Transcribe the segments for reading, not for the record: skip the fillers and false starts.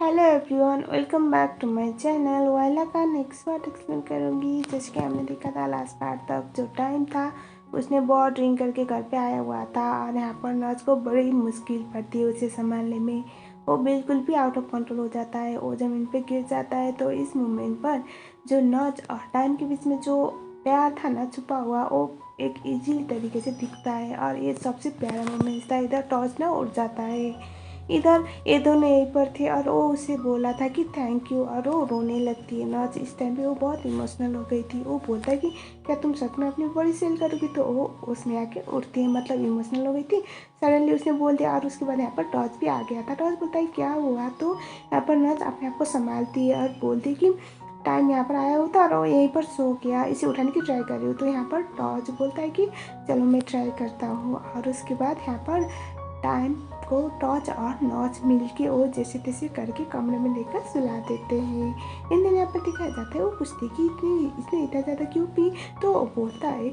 Hello everyone, welcome back to my channel. Viola का next part explain करूँगी। जैसे कि हमने देखा था लास्ट पार्ट तक जो टाइम था, उसने बहुत ड्रिंक करके घर पे आया हुआ था और यहाँ पर नर्स को बड़ी मुश्किल पड़ती है उसे संभालने में। वो बिल्कुल भी आउट ऑफ कंट्रोल हो जाता है, वो ज़मीन पे गिर जाता है। तो इस मोमेंट पर जो नर्स और टाइम के बीच में जो प्यार था ना छुपा हुआ, वो एक इजीली तरीके से दिखता है और ये सबसे प्यारा मोमेंट था। इधर टॉर्च ना उड़ जाता है, इधर ये दोनों यहीं पर थे और वो उसे बोला था कि थैंक यू, और वो रोने लगती है। नर्स इस टाइम पे वो बहुत इमोशनल हो गई थी। वो बोलता है कि क्या तुम सच में अपनी बॉडी सेल करोगी, तो वो उसमें आके उठती है, मतलब इमोशनल हो गई थी। सडनली उसने बोल दिया और उसके बाद यहाँ पर टॉर्च भी आ गया था। टॉर्च बोलता है क्या हुआ, तो यहाँ पर नर्स अपने आप को संभालती है और बोलती है कि टाइम यहाँ पर आया होता और वो यहीं पर सो गया, इसे उठाने की ट्राई कर रही हूँ। तो यहाँ पर टॉर्च बोलता है कि चलो मैं ट्राई करता हूँ, और उसके बाद यहाँ पर टाइम को टॉर्च और नॉच मिलके वो जैसे तैसे करके कमरे में लेकर सुला देते हैं। इन दिन यहाँ पर दिखाया जाता है, वो पूछती कि इसने इतना ज़्यादा क्यों पी, तो वो बोलता है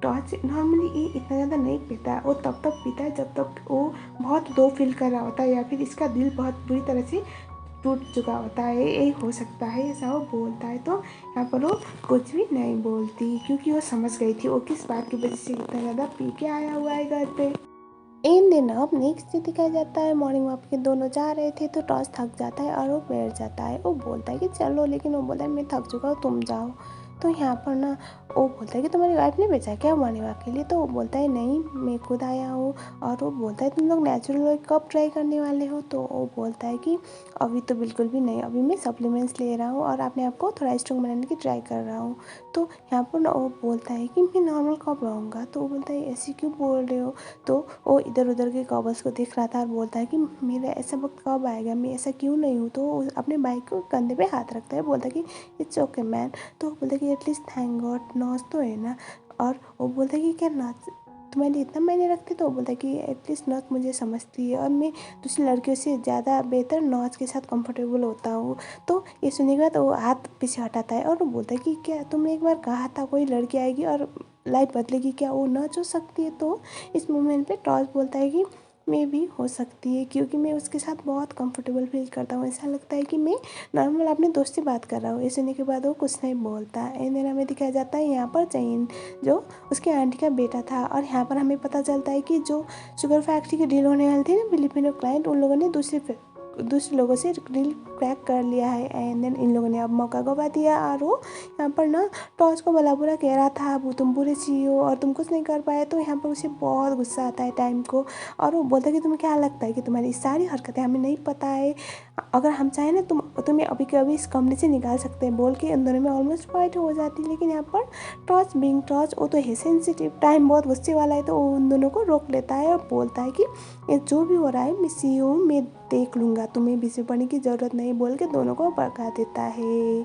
टॉर्च नॉर्मली ये इतना ज़्यादा नहीं पीता है, वो तब तक पीता है जब तक वो बहुत लो फील कर रहा होता है या फिर इसका दिल बहुत बुरी तरह से टूट चुका होता है, यही हो सकता है, ऐसा वो बोलता है। तो यहाँ पर वो कुछ भी नहीं बोलती क्योंकि वो समझ गई थी वो किस बात की वजह से इतना ज़्यादा पी के आया हुआ है घर पे। इन दिनों अब नेक्स्ट डे दिखाया जाता है, मॉर्निंग वॉक के दोनों जा रहे थे तो टॉस थक जाता है और वो बैठ जाता है। वो बोलता है कि चलो, लेकिन वो बोलता है मैं थक चुका हूँ, तुम जाओ। तो यहाँ पर ना वो बोलता है कि तुम्हारी वाइफ ने भेजा क्या मॉर्निंग वॉक के लिए, तो वो बोलता है नहीं मैं खुद आया हूँ। और वो बोलता है तुम लोग नेचुरल ऑयल कब ट्राई करने वाले हो, तो वो बोलता है कि अभी तो बिल्कुल भी नहीं, अभी मैं सप्लीमेंट्स ले रहा हूँ और अपने आप को थोड़ा स्ट्रॉन्ग बनाने की ट्राई कर रहा हूँ। तो यहाँ पर ना वो बोलता है कि मैं नॉर्मल कब रहूँगा, तो वो बोलता है ऐसे क्यों बोल रहे हो। तो वो इधर उधर के कबर्स को देख रहा था और बोलता है कि मेरा ऐसा वक्त कब आएगा, मैं ऐसा क्यों नहीं हूँ। तो वो अपने बाइक को कंधे पे हाथ रखता है, बोलता है कि इट्स ओके मैन। तो वो बोलता है कि एटलीस्ट थैंक गॉड नॉच तो है ना। और वो बोलता है कि क्या नाच तुम्हारे इतना मायने रखते, तो वो बोलता है कि एटलीस्ट नॉच मुझे समझती है और मैं दूसरी लड़कियों से ज़्यादा बेहतर नॉच के साथ कंफर्टेबल होता हूँ। तो ये सुनने के बाद वो हाथ पीछे हटाता है और वो बोलता है कि क्या तुमने एक बार कहा था कोई लड़की आएगी और लाइफ बदलेगी, क्या वो नॉच हो सकती है। तो इस मोमेंट पे टॉस बोलता है कि मे भी हो सकती है, क्योंकि मैं उसके साथ बहुत कंफर्टेबल फील करता हूँ, ऐसा लगता है कि मैं नॉर्मल अपने दोस्त से बात कर रहा हूँ। ये सुनने के बाद वो कुछ नहीं बोलता। एंड देन हमें दिखाया जाता है यहाँ पर चैन, जो उसके आंटी का बेटा था, और यहाँ पर हमें पता चलता है कि जो शुगर फैक्ट्री की डील होने वाली थी ना फिलिपिनो क्लाइंट, उन लोगों ने दूसरे लोगों से डील क्रैक कर लिया है। एंड देन इन लोगों ने अब मौका गवा दिया और वो यहाँ पर ना टॉस को भला बुरा कह रहा था, वो तुम बुरे CEO और तुम कुछ नहीं कर पाए। तो यहाँ पर उसे बहुत गुस्सा आता है टाइम को, और वो बोलता है कि तुम्हें क्या लगता है कि तुम्हारी सारी हरकतें हमें नहीं पता है, अगर हम चाहें ना तुम्हें अभी के अभी इस कंपनी से निकाल सकते हैं, बोल के इन दोनों में ऑलमोस्ट फाइट हो जाती है। लेकिन यहाँ पर टॉस बिंग टॉस वो तो है सेंसिटिव, टाइम बहुत गुस्से वाला है, तो वो उन दोनों को रोक लेता है और बोलता है कि ये जो भी हो रहा है मैं CEO हूँ, मैं देख लूँगा, तुम्हें बीच में पड़ने की ज़रूरत नहीं, बोल के दोनों को भड़का देता है।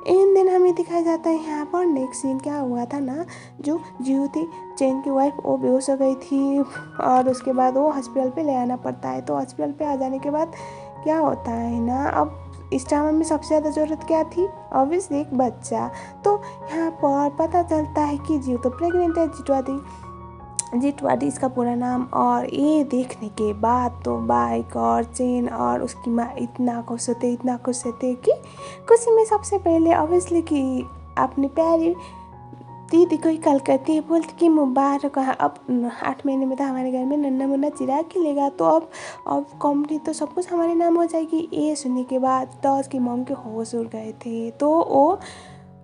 इन दिन हमें दिखाया जाता है यहाँ पर नेक्स्ट सीन क्या हुआ था ना, जो जीव थी चैन की वाइफ, वो बेहोश हो गई थी और उसके बाद वो हॉस्पिटल पे ले आना पड़ता है। तो हॉस्पिटल पे आ जाने के बाद क्या होता है ना, अब इस टाइम में सबसे ज़्यादा ज़रूरत क्या थी, ऑब्वियसली एक बच्चा। तो यहाँ पर पता चलता है कि जीव तो प्रेग्नेंट है, जिटवादी इसका पूरा नाम। और ये देखने के बाद तो बाइक और चेन और उसकी माँ इतना खुश होते कि खुशी में सबसे पहले ऑब्वियसली कि अपनी प्यारी दीदी को ही कॉल करती है, बोलती कि मुबारक, अब 8 महीने में तो हमारे घर में नन्ना मुन्ना चिराग खिलेगा, तो अब कंपनी तो सब कुछ हमारे नाम हो जाएगी। ये सुनने के बाद टॉस की मॉम के होश उड़ गए थे। तो वो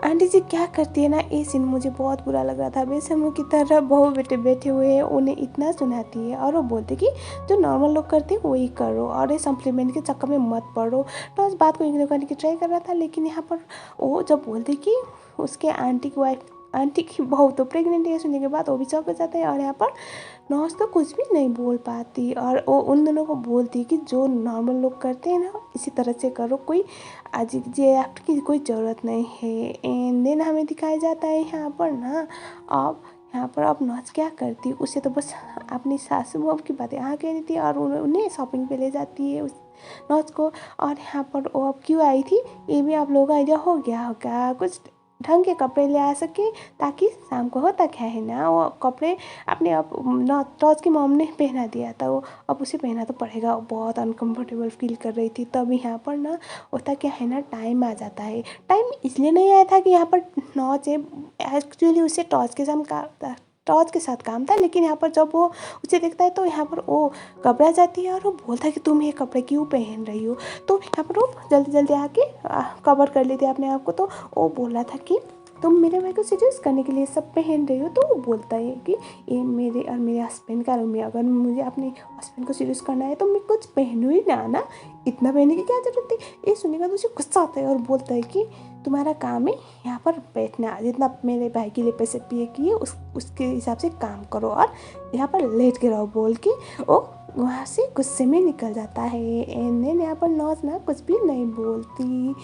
आंटी जी क्या करती है ना, ये सीन मुझे बहुत बुरा लग रहा था। बेसमों की तरह बहू बेटे बैठे हुए हैं, उन्हें इतना सुनाती है और वो बोलते कि जो नॉर्मल लोग करते हैं वही करो और ये सप्लीमेंट के चक्कर में मत पड़ो। तो इस बात को इग्नोर करने की ट्राई कर रहा था, लेकिन यहाँ पर वो जब बोलते कि उसके आंटी की बहू तो प्रेग्नेंट है, सुनने के बाद वो भी चौंक जाता है। और यहाँ पर नॉस तो कुछ भी नहीं बोल पाती और वो उन दोनों को बोलती कि जो नॉर्मल लोग करते हैं ना इसी तरह से करो, कोई अजीब जे एक्ट की कोई ज़रूरत नहीं है। एंड देन हमें दिखाया जाता है यहाँ पर ना, अब नॉच क्या करती, उसे तो बस अपनी सासू बहू की बातें यहाँ कह रही थी और उन्हें शॉपिंग पे ले जाती है उस नॉच को। और यहाँ पर वो अब क्यों आई थी, ये भी आप लोगों का आइडिया हो गया होगा कुछ ढंग के कपड़े ले आ सके, ताकि शाम को होता क्या है ना, वो कपड़े अपने अब न टॉर्च की मॉम ने पहना दिया था, वो अब उसे पहना तो पड़ेगा। वो बहुत अनकंफर्टेबल फील कर रही थी। तब यहाँ पर ना होता क्या है ना, टाइम आ जाता है। टाइम इसलिए नहीं आया था कि यहाँ पर नॉच है, एक्चुअली उसे टॉर्च के साथ काम था, लेकिन यहाँ पर जब वो उसे देखता है तो यहाँ पर वो घबरा जाती है और वो बोलता है कि तुम ये कपड़े क्यों पहन रही हो। तो यहाँ पर वो जल्दी जल्दी आके कवर कर लेती है अपने आप को। तो वो बोल रहा था कि तुम मेरे भाई को सीरियस करने के लिए सब पहन रही हो। तो वो बोलता है कि ये मेरे और मेरे हस्बैंड का रूम है, अगर मुझे अपने हस्बैंड को सीरियस करना है तो मैं कुछ पहनूँ ही ना इतना पहनने की क्या जरूरत थी। ये सुनेगा तो उसे गुस्सा आता है और बोलता है कि तुम्हारा काम है यहाँ पर बैठना, जितना मेरे भाई के लिए पैसे पे किए उसके हिसाब से काम करो और यहाँ पर लेट के रहो, बोल के वो वहाँ से गुस्से में निकल जाता है। एंड यहाँ पर नॉज ना कुछ भी नहीं बोलती।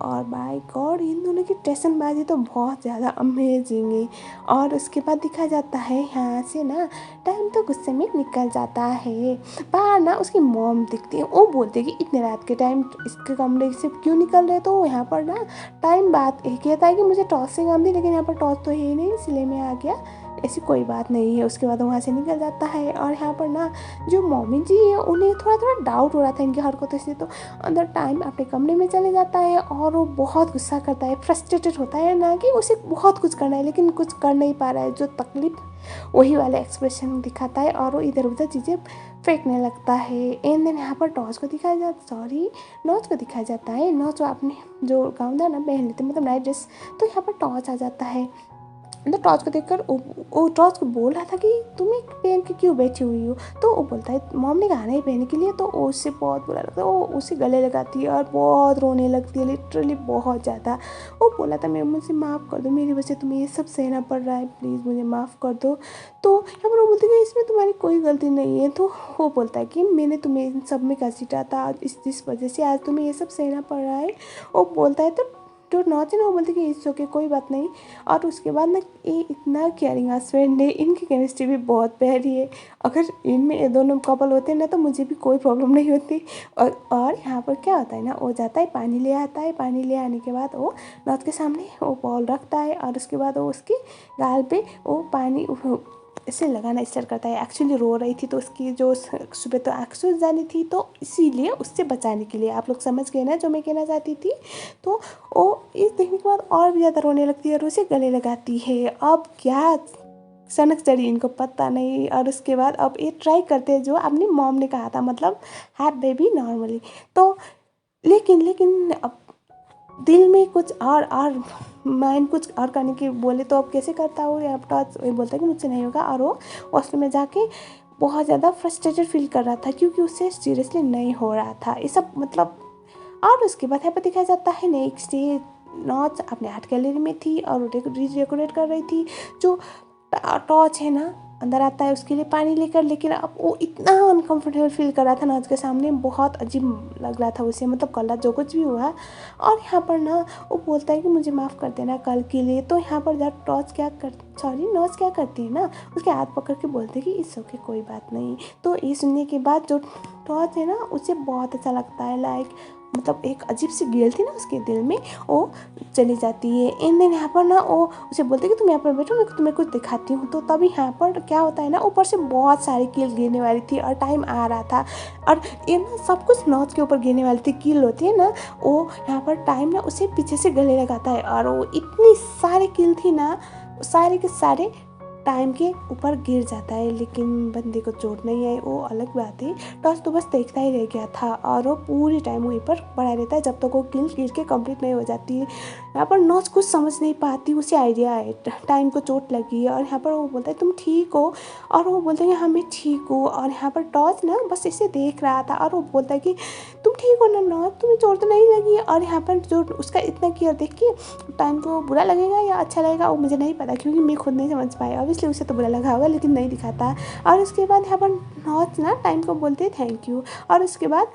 और बाय गॉड, इन दोनों की टेंशनबाजी तो बहुत ज़्यादा अमेजिंग है। और उसके बाद दिखा जाता है यहाँ से ना टाइम तो गुस्से में निकल जाता है। बाहर ना उसकी मॉम दिखती है, वो बोलती है कि इतने रात के टाइम इसके कमरे से क्यों निकल रहे। तो यहाँ पर ना टाइम बात कहता है कि मुझे टॉस से काम थी, लेकिन यहाँ पर टॉस तो है ही नहीं, इसलिए मैं आ गया, ऐसी कोई बात नहीं है। उसके बाद वहाँ से निकल जाता है। और यहाँ पर ना जो मम्मी जी है उन्हें थोड़ा थोड़ा डाउट हो रहा था इनकी हरकतों से, तो अंदर टाइम अपने कमरे में चले जाता है और वो बहुत गुस्सा करता है, फ्रस्ट्रेटेड होता है ना कि उसे बहुत कुछ करना है लेकिन कुछ कर नहीं पा रहा है। जो तकलीफ वही वाला एक्सप्रेशन दिखाता है और वो इधर उधर चीज़ें फेंकने लगता है। एंड देन यहाँ पर नॉज को दिखाया जाता है। नॉज अपने जो गाउन था ना पहन लेते, मतलब नाइट ड्रेस। तो यहाँ पर टॉर्च आ जाता है। तो टॉर्च को देखकर वो टॉर्च को बोल रहा था कि तुम एक पहन के क्यों बैठी हुई हो। तो वो बोलता है मॉम ने कहा नहीं पहनने के लिए। तो उससे बहुत बुरा लगता है, वो उसे गले लगाती है और बहुत रोने लगती है, लिटरली बहुत ज़्यादा। वो बोला था मैं मुझे माफ़ कर दो, मेरी वजह से तुम्हें ये सब सहना पड़ रहा है, प्लीज़ मुझे माफ़ कर दो। तो यहाँ पर वो बोलती है इसमें तुम्हारी कोई गलती नहीं है। तो वो बोलता है कि मैंने तुम्हें इन सब में घसीटा था, इस वजह से आज तुम्हें ये सब सहना पड़ रहा है। वो बोलता है तो जो नॉच है ना वो बोलती कि इट्स ओके, कोई बात नहीं। और उसके बाद ना ये इतना केयरिंग हस्बैंड है, इनकी केमिस्ट्री भी बहुत प्यारी है। अगर इनमें ये दोनों कपल होते ना तो मुझे भी कोई प्रॉब्लम नहीं होती। और यहाँ पर क्या होता है ना, वो जाता है पानी ले आता है, पानी ले आने के बाद वो नॉच के सामने वो बॉल रखता है और उसके बाद वो उसके गाल पे वो पानी इसे लगाना स्टार्ट करता है। एक्चुअली रो रही थी तो उसकी जो सुबह तो आँख सूज जानी थी, तो इसीलिए उससे बचाने के लिए, आप लोग समझ गए ना जो मैं कहना चाहती थी। तो वो इस देखने के बाद और भी ज़्यादा रोने लगती है और उसे गले लगाती है। अब क्या सनक चढ़ी इनको पता नहीं। और उसके बाद अब ये ट्राई करते हैं जो अपनी मॉम ने कहा था, मतलब हैव बेबी नॉर्मली। तो लेकिन अब दिल में कुछ और माइंड कुछ और करने की बोले तो अब कैसे करता हो। यहाँ टॉर्च वही बोलता है कि मुझसे नहीं होगा। और वो वॉशरूम में जाके बहुत ज़्यादा फ्रस्ट्रेटेड फील कर रहा था क्योंकि उससे सीरियसली नहीं हो रहा था ये सब, मतलब। और उसके बाद यहाँ पर दिखाया जाता है नेक्स्ट डे नॉच अपने आर्ट गैलरी में थी और डेकोरेट कर रही थी। जो टॉर्च है ना अंदर आता है उसके लिए पानी लेकर, लेकिन अब वो इतना अनकंफर्टेबल फील कर रहा था नॉच के सामने, बहुत अजीब लग रहा था उसे, मतलब कल जो कुछ भी हुआ। और यहाँ पर ना वो बोलता है कि मुझे माफ़ कर देना कल के लिए। तो यहाँ पर जब नॉच क्या करती है ना, उसके हाथ पकड़ के बोलते हैं कि इस ओके, कोई बात नहीं। तो ये सुनने के बाद जो टॉर्च है ना उसे बहुत अच्छा लगता है, लाइक मतलब एक अजीब सी गिल्ट थी ना उसके दिल में, वो चली जाती है। इन दिन यहाँ पर ना वो उसे बोलते कि तुम यहाँ पर बैठो, मैं तुम्हें कुछ दिखाती हूँ। तो तभी यहाँ पर क्या होता है ना, ऊपर से बहुत सारी कील गिरने वाली थी और टाइम आ रहा था। और ये ना सब कुछ नॉच के ऊपर गिरने वाली थी, कील होती है ना, वो यहाँ पर टाइम ना उसे पीछे से गले लगाता है और वो इतनी सारी कील थी ना, सारे के सारे टाइम के ऊपर गिर जाता है। लेकिन बंदे को चोट नहीं आई, वो अलग बात है। टॉस तो बस देखता ही रह गया था और वो पूरी टाइम वहीं पर पड़ा रहता है जब तक वो गिर के कंप्लीट नहीं हो जाती है। यहाँ पर नॉच कुछ समझ नहीं पाती, उसे आइडिया है टाइम को चोट लगी है। और यहाँ पर वो बोलता है तुम ठीक हो, और वो बोलते हैं हाँ मैं ठीक हूँ। और यहाँ पर टॉस ना बस इसे देख रहा था और वो बोलता है कि तुम ठीक हो ना नॉच, तुम्हें चोट तो नहीं लगी। और यहाँ पर जो उसका इतना केयर देख के टाइम को बुरा लगेगा या अच्छा लगेगा वो मुझे नहीं पता, क्योंकि मैं खुद नहीं समझ पाई। ऑब्वियसली उसे तो बुरा लगा होगा लेकिन नहीं दिखाता। और उसके बाद यहाँ पर नॉच ना टाइम को बोलते हैं थैंक यू। और उसके बाद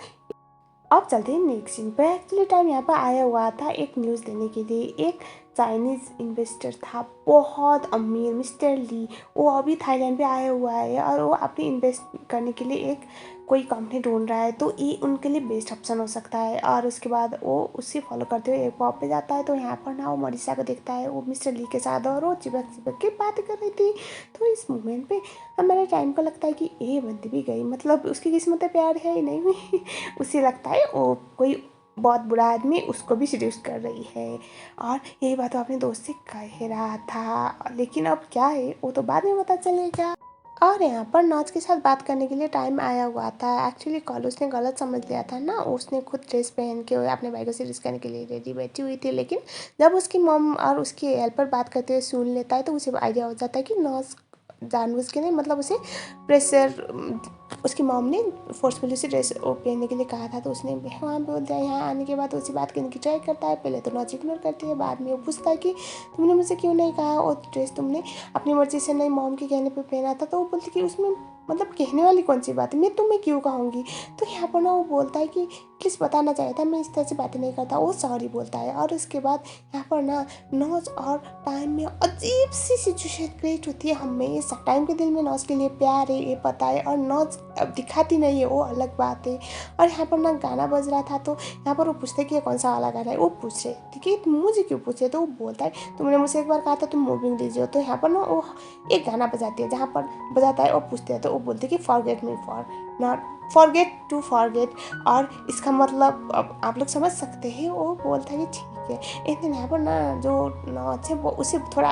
अब चलते हैं नेक्स्ट सीन पे। एक्चुअली टाइम यहाँ पर आया हुआ था एक न्यूज़ देने के लिए। एक चाइनीज़ इन्वेस्टर था, बहुत अमीर मिस्टर ली। वो अभी थाईलैंड पे आया हुआ है और वो अपनी इन्वेस्ट करने के लिए एक कोई कंपनी ढूंढ रहा है, तो ये उनके लिए बेस्ट ऑप्शन हो सकता है। और उसके बाद वो उसे फॉलो करते हुए एक पॉप पे जाता है। तो यहाँ पर ना वो मनीषा को देखता है, वो मिस्टर ली के साथ, और वो चिपक चिपक के बात कर रही थी। तो इस मोमेंट पे हमारे टाइम को लगता है कि ये बंदी भी गई, मतलब उसकी किस्मत में प्यार है ही नहीं हुई। उसे लगता है वो कोई बहुत बुरा आदमी उसको भी सीड्यूस कर रही है। और यही बात वो अपने दोस्त से कह रहा था, लेकिन अब क्या है वो तो बाद में पता चलेगा। और यहाँ पर नॉज के साथ बात करने के लिए टाइम आया हुआ था। एक्चुअली कल उसने गलत समझ लिया था ना, उसने खुद ड्रेस पहन के अपने भाई को सीरीज करने के लिए रेडी बैठी हुई थी। लेकिन जब उसकी मम और उसकी हेल्पर बात करते हुए सुन लेता है तो उसे आइडिया हो जाता है कि नॉज जानबूझ के नहीं, मतलब उसे प्रेशर, उसकी मॉम ने फोर्सफुली उसे ड्रेस पहनने के लिए कहा था। तो उसने वहाँ बोल दिया। यहाँ आने के बाद उसे बात करने की ट्राई करता है। पहले तो नॉज इग्नोर करती है, बाद में वो पूछता है कि तुमने मुझे क्यों नहीं कहा, और ड्रेस तुमने अपनी मर्जी से नहीं मॉम के कहने पे पहना था। तो वो बोलती कि उसमें मतलब कहने वाली कौन सी बात है, मैं तुम्हें क्यों कहूँगी। तो यहाँ पर ना वो बोलता है कि प्लीज़ बताना चाहिए था, मैं इस तरह से बातें नहीं करता। वो सॉरी बोलता है। और उसके बाद यहाँ पर ना नॉज और टाइम में अजीब सी सिचुएशन क्रिएट होती है हमेशा। टाइम के दिल में नॉज के लिए प्यार है ये पता है, और नॉज अब दिखाती नहीं है वो अलग बात है। और यहाँ पर ना गाना बज रहा था, तो यहाँ पर वो पूछते कि ये कौन सा वाला गाना है। वो पूछ रहे ठीक है, मुझे क्यों पूछे। तो वो बोलता है तुमने मुझे एक बार कहा था तुम मूविंग लीजिए। तो यहाँ पर ना वो एक गाना बजाती है, जहाँ पर बजाता है और पूछते हैं, तो वो बोलते कि forget me for not forget to forget. और इसका मतलब अब आप लोग समझ सकते हैं। वो बोलता है कि ठीक है। एक दिन यहाँ पर ना जो नॉच है वो उसे थोड़ा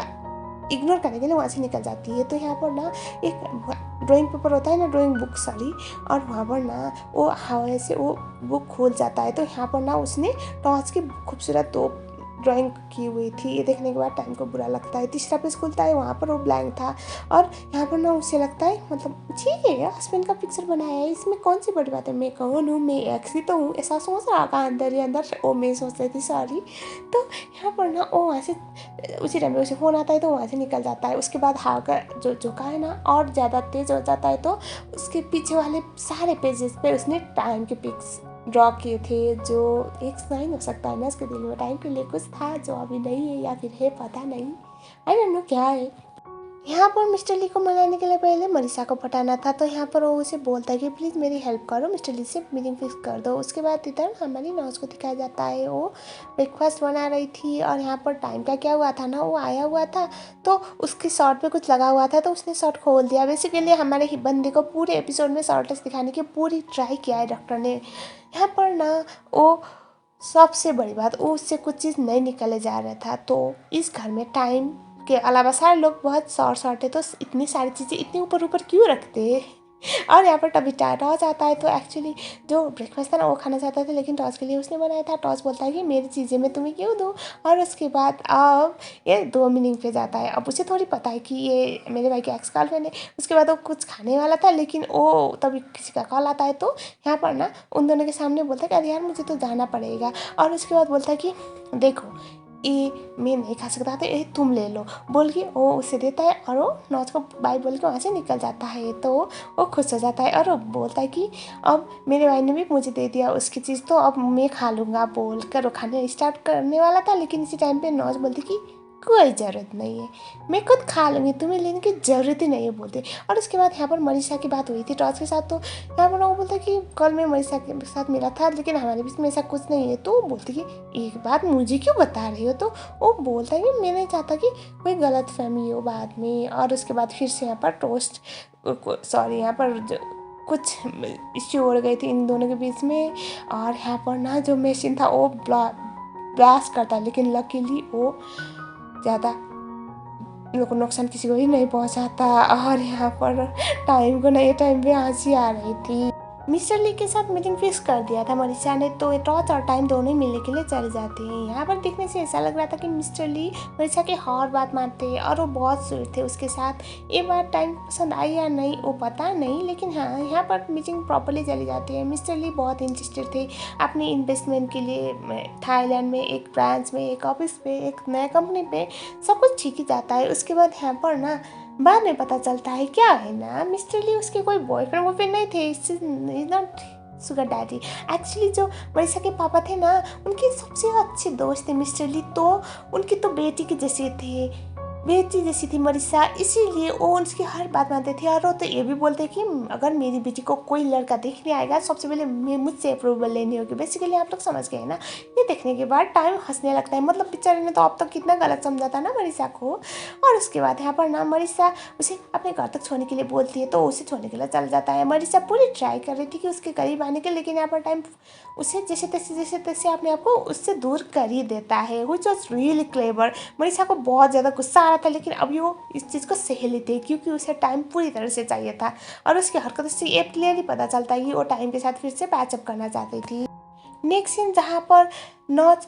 इग्नोर करने के लिए वहाँ से निकल जाती है। तो यहाँ पर ना एक ड्राइंग पेपर होता है ना, ड्राइंग बुक सॉरी, और वहाँ पर ना वो हवा से वो बुक खुल जाता है। तो यहाँ पर ना उसने टॉर्च की खूबसूरत दो ड्राइंग की हुई थी। ये देखने के बाद टाइम को बुरा लगता है। तीसरा पेज खुलता है, वहाँ पर वो ब्लैंक था। और यहाँ पर ना उसे लगता है मतलब ठीक है हस्बैंड का पिक्चर बनाया है, इसमें कौन सी बड़ी बात है, मैं कौन हूँ, मैं एक्स ही तो हूँ, ऐसा सोच रहा था अंदर ही अंदर। वो मैं सोच रही थी सॉरी। तो यहाँ पर ना वो वहाँ से उसी टाइम पे उसे फ़ोन आता है, तो वहाँ से निकल जाता है। उसके बाद हवा का जो झोंका है ना और ज़्यादा तेज़ हो जाता है। तो उसके पीछे वाले सारे पेजेस पे उसने टाइम के पिक्स ड्रॉ किए थे, जो एक साइन हो सकता है ना उसके दिल में टाइम के लिए कुछ था जो अभी नहीं है, या फिर है पता नहीं, आई डोंट नो क्या है। यहाँ पर मिस्टर ली को मनाने के लिए पहले मनीषा को पटाना था। तो यहाँ पर वो उसे बोलता है कि प्लीज़ मेरी हेल्प करो, मिस्टर ली से मीटिंग फिक्स कर दो। उसके बाद इधर हमारी नॉज को दिखाया जाता है, वो ब्रेकफास्ट बना रही थी। और यहाँ पर टाइम का क्या हुआ था ना, वो आया हुआ था तो उसके शर्ट पे कुछ लगा हुआ था, तो उसने शर्ट खोल दिया। बेसिकली हमारे ही बंदे को पूरे एपिसोड में शर्टलेस दिखाने की पूरी ट्राई किया है डॉक्टर ने। यहाँ पर ना वो सबसे बड़ी बात, वो उससे कुछ चीज़ नहीं निकले जा रहा था। तो इस घर में टाइम के अलावा सारे लोग बहुत शॉर्ट है, तो इतनी सारी चीज़ें इतनी ऊपर ऊपर क्यों रखते। और यहाँ पर तभी टॉस आता है। तो एक्चुअली जो ब्रेकफास्ट था ना वो खाना चाहता था, लेकिन टॉस के लिए उसने बनाया था। टॉस बोलता है कि मेरी चीज़ें मैं तुम्हें क्यों दूँ। और उसके बाद अब ये दो मीनिंग पे जाता है। अब उसे थोड़ी पता है कि ये मेरे भाई के एक्स गर्लफ्रेंड है। उसके बाद वो कुछ खाने वाला था, लेकिन वो तभी किसी का कॉल आता है। तो यहाँ पर ना उन दोनों के सामने बोलता है कि अरे यार मुझे तो जाना पड़ेगा। और उसके बाद बोलता है कि देखो ये मैं नहीं खा सकता, तो ये तुम ले लो बोल के वो उसे देता है। और वो नॉज को बाय बोल के वहाँ से निकल जाता है। तो वो खुश हो जाता है और वो बोलता है कि अब मेरे भाई ने भी मुझे दे दिया उसकी चीज़, तो अब मैं खा लूँगा बोल कर वो खाने स्टार्ट करने वाला था। लेकिन इसी टाइम पे नॉज बोलती कि कोई ज़रूरत नहीं है, मैं खुद खा लूँगी, तुम्हें लेने की ज़रूरत ही नहीं है बोलते। और उसके बाद यहाँ पर मनीषा की बात हुई थी टॉस के साथ। तो यहाँ पर वो बोलता है कि कल मैं मनीषा के साथ मिला था, लेकिन हमारे बीच में ऐसा कुछ नहीं है। तो वो बोलती कि एक बात मुझे क्यों बता रही हो। तो वो बोलता है कि मैं नहीं चाहता कि कोई गलत फहमी हो बाद में। और उसके बाद फिर से यहाँ पर टोस्ट सॉरी यहाँ पर कुछ इश्यू हो गई थी इन दोनों के बीच में। और यहाँ पर ना जो मशीन था वो ब्लास्ट करता, लेकिन लकीली वो ज़्यादा लोगों को नुकसान किसी को भी नहीं पहुंचाता। और यहाँ पर टाइम को नए टाइम पे हंसी आ रही थी। मिस्टर ली के साथ मीटिंग फिक्स कर दिया था मनीषा ने, तो टॉर्च और टाइम दोनों ही मिलने के लिए चले जाते हैं। यहाँ पर देखने से ऐसा लग रहा था कि मिस्टर ली मनीषा की हर बात मानते हैं और वो बहुत स्वीट थे उसके साथ। ये बात टाइम पसंद आई या नहीं वो पता नहीं, लेकिन हाँ यहाँ पर मीटिंग प्रॉपरली चली जाती है। मिस्टर ली बहुत इंटरेस्टेड थे अपनी इन्वेस्टमेंट के लिए, थाईलैंड में एक ब्रांच में, एक ऑफिस पे, एक नया कंपनी पे, सब कुछ ठीक ही जाता है। उसके बाद यहाँ पर ना बाद में पता चलता है क्या है ना, मिस्टर ली उसके कोई बॉयफ्रेंड नहीं थे, नॉट शुगर डैडी। एक्चुअली जो मनीषा के पापा थे ना, उनके सबसे अच्छे दोस्त थे मिस्टर ली, तो उनकी तो बेटी के जैसे थे, बेटी जैसी थी मनीषा, इसीलिए वो उसकी हर बात मानते थे। और वो तो ये भी बोलते कि अगर मेरी बेटी को कोई लड़का देखने आएगा सबसे पहले मैं मुझसे अप्रूवल लेनी होगी। बेसिकली आप लोग समझ गए ना। ये देखने के बाद टाइम हंसने लगता है, मतलब बेचारे ने तो अब तक कितना गलत समझा था ना मनीषा को। और उसके बाद यहाँ पर ना मनीषा उसे अपने घर तक छोड़ने के लिए बोलती है, तो उसे छोड़ने के लिए चल जाता है। मनीषा पूरी ट्राई कर रही थी कि उसके करीब आने के, लेकिन यहाँ पर टाइम उसे जैसे तैसे अपने आप को उससे दूर कर ही देता है। Which was really clever. Manisha को बहुत ज़्यादा गुस्सा आ रहा था, लेकिन अभी वो इस चीज़ को सह लेते क्योंकि उसे टाइम पूरी तरह से चाहिए था। और उसकी हरकतों से ये क्लियरली पता चलता है कि वो टाइम के साथ फिर से पैचअप करना चाहती थी। नेक्स्ट सीन जहाँ पर नॉच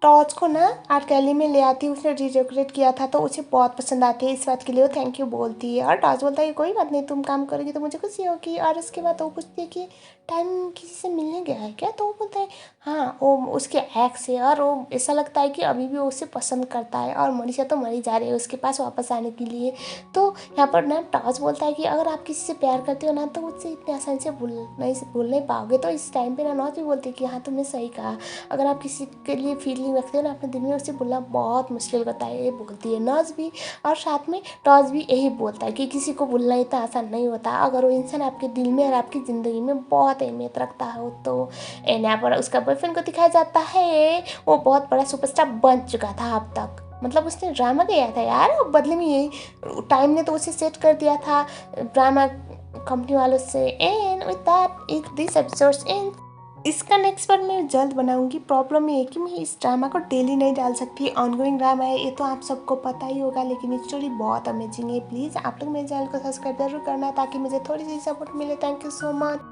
टॉर्च को ना आर्ट गैलरी में ले आती है, उसने रिडेकोरेट किया था, तो उसे बहुत पसंद आती है। इस बात के लिए वो थैंक यू बोलती है, और टॉर्च बोलता है कोई बात नहीं, तुम काम करोगी तो मुझे खुशी होगी। और उसके बाद वो पूछती है कि टाइम किसी से मिलने गया है क्या, तो वो बोलता है हाँ, वो उसके एक्स है, और वो ऐसा लगता है कि अभी भी वो उसे पसंद करता है। और मनीषा तो मरी जा रही है उसके पास वापस आने के लिए। तो यहाँ पर ना टॉर्च बोलता है कि अगर आप किसी से प्यार करते हो ना, तो उससे इतनी आसानी से भूल नहीं पाओगे। तो इस टाइम पे ना नॉच भी बोलती है कि हाँ, तुमने सही कहा, अगर आप किसी के लिए फीलिंग रखते हो ना अपने दिल में, उसे भूलना बहुत मुश्किल होता है, ये बोलती है नॉच भी। और साथ में टॉर्च भी यही बोलता है कि किसी को भूलना इतना आसान नहीं होता, अगर वो इंसान आपके दिल में और आपकी ज़िंदगी में बहुत अहमियत रखता हो तो। एंड यहाँ पर उसका बॉयफ्रेंड को दिखाया जाता है, वो बहुत बड़ा सुपरस्टार बन चुका था अब तक, मतलब उसने ड्रामा किया था यार, और बदले में यही टाइम ने तो उसे सेट कर दिया था ड्रामा कंपनी वालों से। And with that it this episodes in. इसका नेक्स्ट पार्ट मैं जल्द बनाऊंगी। प्रॉब्लम ये है कि मैं इस ड्रामा को डेली नहीं डाल सकती, ऑनगोइंग ड्रामा है, ये तो आप सबको पता ही होगा, लेकिन स्टोरी बहुत अमेजिंग है। प्लीज़ आप लोग मेरे चैनल को सब्सक्राइब जरूर करना ताकि मुझे थोड़ी सी सपोर्ट मिले। Thank you so much.